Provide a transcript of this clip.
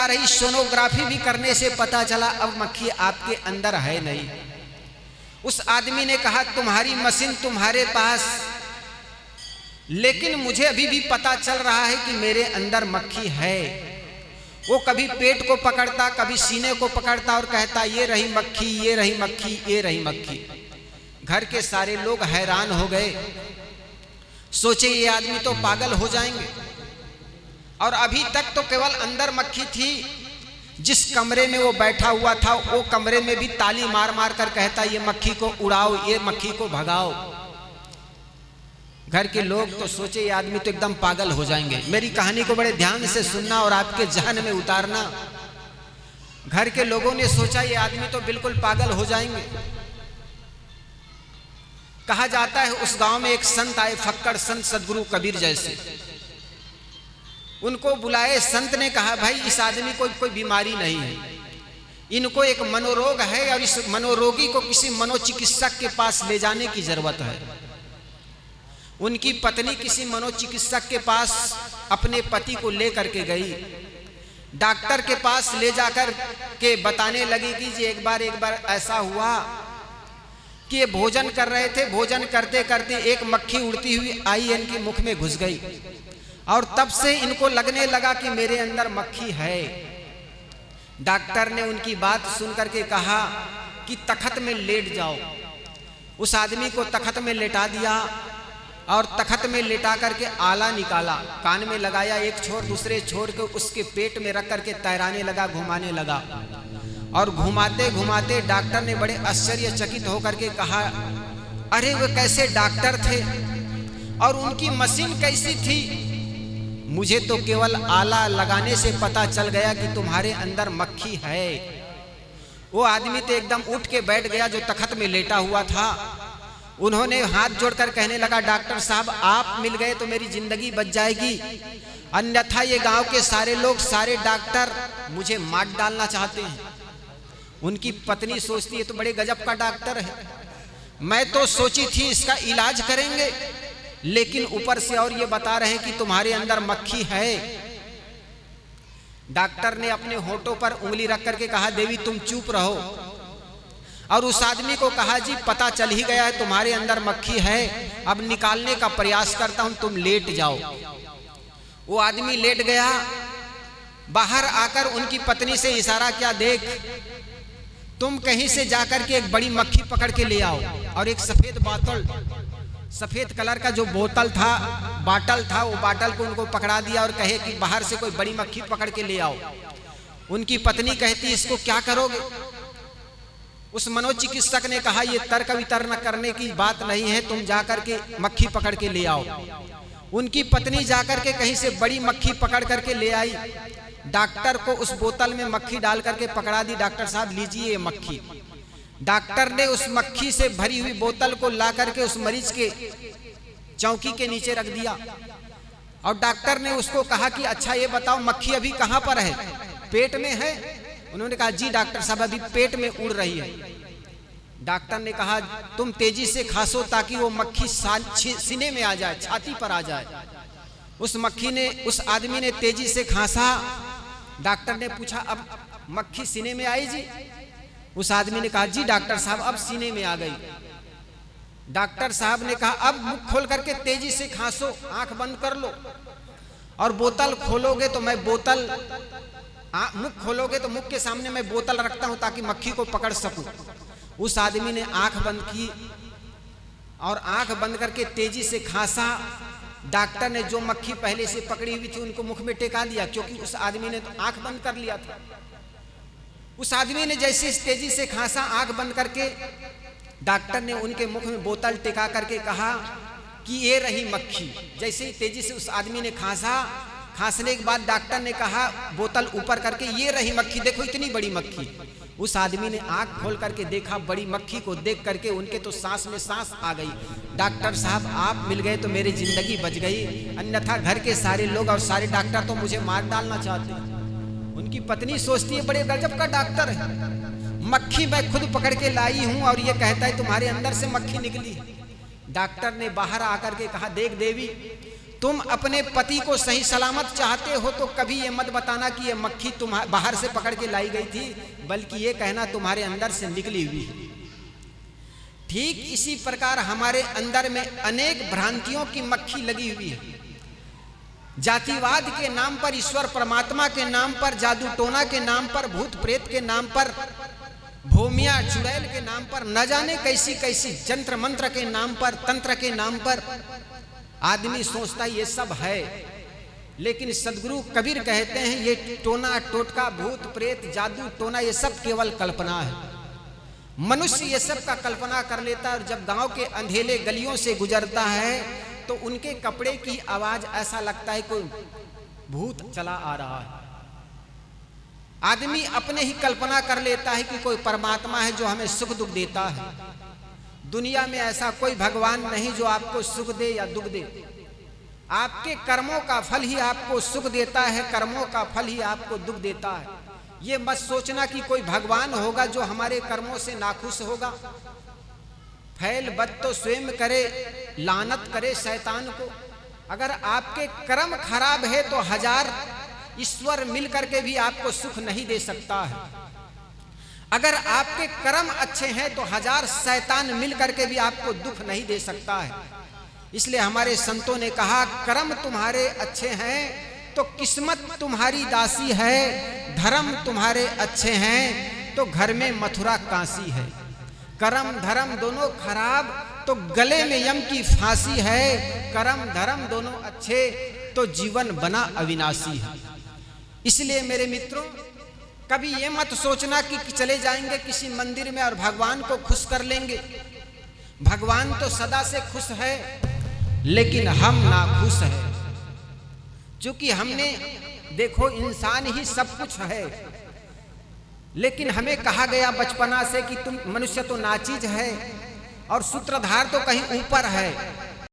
रही, सोनोग्राफी भी करने से पता चला अब मक्खी आपके अंदर है नहीं। उस आदमी ने कहा तुम्हारी मशीन तुम्हारे पास, लेकिन मुझे अभी भी पता चल रहा है कि मेरे अंदर मक्खी है। वो कभी पेट को पकड़ता, कभी सीने को पकड़ता और कहता ये रही मक्खी, ये रही मक्खी, ये रही मक्खी। घर के सारे लोग हैरान हो गए, सोचे ये आदमी तो पागल हो जाएंगे। और अभी तक तो केवल अंदर मक्खी थी, जिस कमरे में वो बैठा हुआ था वो कमरे में भी ताली मार मार कर कहता ये मक्खी को उड़ाओ, ये मक्खी को भगाओ। घर के लोग तो सोचे ये आदमी तो एकदम पागल हो जाएंगे। मेरी कहानी को बड़े ध्यान से सुनना और आपके जहन में उतारना। घर के लोगों ने सोचा ये आदमी तो बिल्कुल पागल हो जाएंगे। कहा जाता है उस गांव में एक संत आए, फक्कड़ संत, सदगुरु कबीर जैसे। उनको बुलाए, संत ने कहा भाई इस आदमी को कोई बीमारी नहीं है, इनको एक मनोरोग है और इस मनोरोगी को किसी मनोचिकित्सक के पास ले जाने की जरूरत है। उनकी पत्नी किसी मनोचिकित्सक के पास अपने पति को लेकर के गई। डॉक्टर के पास ले जाकर के बताने लगी कि जी एक बार ऐसा हुआ कि ये भोजन कर रहे थे, भोजन करते करते एक मक्खी उड़ती हुई आई, इनके मुख में घुस गई और तब से इनको लगने लगा कि मेरे अंदर मक्खी है। डॉक्टर ने उनकी बात सुनकर के कहा कि तख्त में लेट जाओ। उस आदमी को तख्त में लेटा दिया और तख्त में लेटा करके आला निकाला, कान में लगाया एक छोर, दूसरे छोर को उसके पेट में रख करके तैराने लगा, घुमाने लगा। और घुमाते घुमाते डॉक्टर ने बड़े आश्चर्यचकित होकर के कहा अरे वो कैसे डॉक्टर थे और उनकी मशीन कैसी थी? मुझे तो केवल आला लगाने से पता चल गया कि तुम्हारे अंदर मक्खी है। वो आदमी तो एकदम उठ के बैठ गया जो तख्त में लेटा हुआ था। उन्होंने हाथ जोड़कर कहने लगा डॉक्टर साहब आप मिल गए तो मेरी जिंदगी बच जाएगी, अन्यथा ये गांव के सारे लोग, सारे डॉक्टर मुझे मार डालना चाहते हैं। उनकी पत्नी सोचती है तो बड़े गजब का डॉक्टर है, मैं तो सोची थी इसका इलाज करेंगे, लेकिन ऊपर से और ये बता रहे हैं कि तुम्हारे अंदर मक्खी है। डॉक्टर ने अपने होठों पर उंगली रख करके कहा देवी तुम चुप रहो, और उस आदमी को कहा जी पता चल ही गया है तुम्हारे अंदर मक्खी है, अब निकालने का प्रयास करता हूं, तुम लेट जाओ। वो आदमी लेट गया। बाहर आकर उनकी पत्नी से इशारा किया, देख तुम कहीं से जाकर के एक बड़ी मक्खी पकड़ के ले आओ और एक सफेद बोतल, सफेद कलर का जो बोतल था, बाटल था, वो बाटल को उनको पकड़ा दिया और कहे कि बाहर से कोई बड़ी मक्खी पकड़ के ले आओ। उनकी पत्नी कहती इसको क्या करोगे? उस मनोचिकित्सक ने कहा ये तर्क वितर्क करने की बात नहीं है, तुम जाकर के मक्खी पकड़ के ले आओ। उनकी पत्नी जाकर के कहीं से बड़ी मक्खी पकड़ करके ले आई। डॉक्टर को उस बोतल में मक्खी डाल करके पकड़ा दी, डॉक्टर साहब लीजिए ये मक्खी। डॉक्टर ने उस मक्खी से भरी हुई बोतल को ला करके उस मरीज के चौकी के नीचे रख दिया और डॉक्टर ने उसको कहा कि अच्छा ये बताओ मक्खी अभी कहां पर है? पेट में है? उन्होंने कहा जी डॉक्टर साहब अभी पेट में उड़ रही है। डॉक्टर ने कहा तुम तेजी से खांसो ताकि वो मक्खी सीने में आ जाए, छाती पर आ जाए। उस मक्खी ने, उस आदमी ने तेजी से खांसा। डॉक्टर ने पूछा अब मक्खी सीने में आई जी? उस आदमी ने कहा जी डॉक्टर साहब अब सीने में आ गई। डॉक्टर साहब ने कहा अब मुख खोल करके तेजी से खांसो, आंख बंद कर लो और बोतल खोलोगे तो मैं बोतल, मुख खोलोगे तो मुख के सामने मैं बोतल रखता हूं ताकि मक्खी को पकड़ सकूं। उस आदमी ने आंख बंद की और आंख बंद करके तेजी से खांसा। डॉक्टर ने जो मक्खी पहले से पकड़ी हुई थी उनको मुख में टेका दिया, क्योंकि उस आदमी ने तो आंख बंद कर लिया था। उस आदमी ने जैसे तेजी से खांसा, आंख बंद करके, डॉक्टर ने उनके मुख में बोतल टिका करके कहा कि ये रही मक्खी। जैसे ही तेजी से उस आदमी ने खांसा, खांसने के बाद डॉक्टर ने कहा बोतल ऊपर करके ये रही मक्खी, देखो इतनी बड़ी मक्खी। उस आदमी ने आंख खोल करके देखा, बड़ी मक्खी को देख करके उनके तो सांस में सांस आ गई। डॉक्टर साहब आप मिल गए तो मेरी जिंदगी बच गई, अन्यथा घर के सारे लोग और सारे डॉक्टर तो मुझे मार डालना चाहते हैं। उनकी पत्नी सोचती है बड़े गजब का डॉक्टर है, मक्खी मैं खुद पकड़ के लाई हूं और ये कहता है तुम्हारे अंदर से मक्खी निकली। डॉक्टर ने बाहर आकर के कहा देख देवी तुम अपने पति को सही सलामत चाहते हो तो कभी ये मत बताना कि ये मक्खी तुम बाहर से पकड़ के लाई गई थी, बल्कि ये कहना तुम्हारे अंदर से निकली हुई है। ठीक इसी प्रकार हमारे अंदर में अनेक भ्रांतियों की मक्खी लगी हुई है। जातिवाद के नाम पर, ईश्वर परमात्मा के नाम पर, जादू टोना के नाम पर, भूत प्रेत के नाम पर, भूमिया चुड़ैल के नाम पर, न जाने कैसी कैसी जंत्र मंत्र के नाम पर, तंत्र के नाम पर आदमी सोचता ये सब है। लेकिन सदगुरु कबीर कहते हैं ये टोना टोटका, भूत प्रेत, जादू टोना ये सब केवल कल्पना है। मनुष्य ये सब का कल्पना कर लेता है और जब गांव के अंधेले गलियों से गुजरता है तो उनके कपड़े की आवाज ऐसा लगता है कोई भूत चला आ रहा है। आदमी अपने ही कल्पना कर लेता है कि कोई परमात्मा है जो हमें सुख दुख देता है। दुनिया में ऐसा कोई भगवान नहीं जो आपको सुख दे या दुख दे। आपके कर्मों का फल ही आपको सुख देता है, कर्मों का फल ही आपको दुख देता है। ये मत सोचना कि कोई भगवान होगा जो हमारे कर्मों से नाखुश होगा। फैल बद तो स्वयं करे, लानत करे शैतान को। अगर आपके कर्म खराब है तो 1000 ईश्वर मिल करके भी आपको सुख नहीं दे सकता है। अगर आपके कर्म अच्छे हैं तो 1000 शैतान मिल करके भी आपको दुख नहीं दे सकता है। इसलिए हमारे संतों ने कहा कर्म तुम्हारे अच्छे हैं तो किस्मत तुम्हारी दासी है, धर्म तुम्हारे अच्छे हैं तो घर में मथुरा काशी है। कर्म धर्म दोनों खराब तो गले में यम की फांसी है, कर्म धर्म दोनों अच्छे तो जीवन बना अविनाशी है। इसलिए मेरे मित्रों, कभी ये मत सोचना कि चले जाएंगे किसी मंदिर में और भगवान को खुश कर लेंगे। भगवान तो सदा से खुश है, लेकिन हम नाखुश हैं। क्योंकि हमने देखो इंसान ही सब कुछ है, लेकिन हमें कहा गया बचपना से कि तुम मनुष्य तो नाचीज है और सूत्रधार तो कहीं ऊपर है।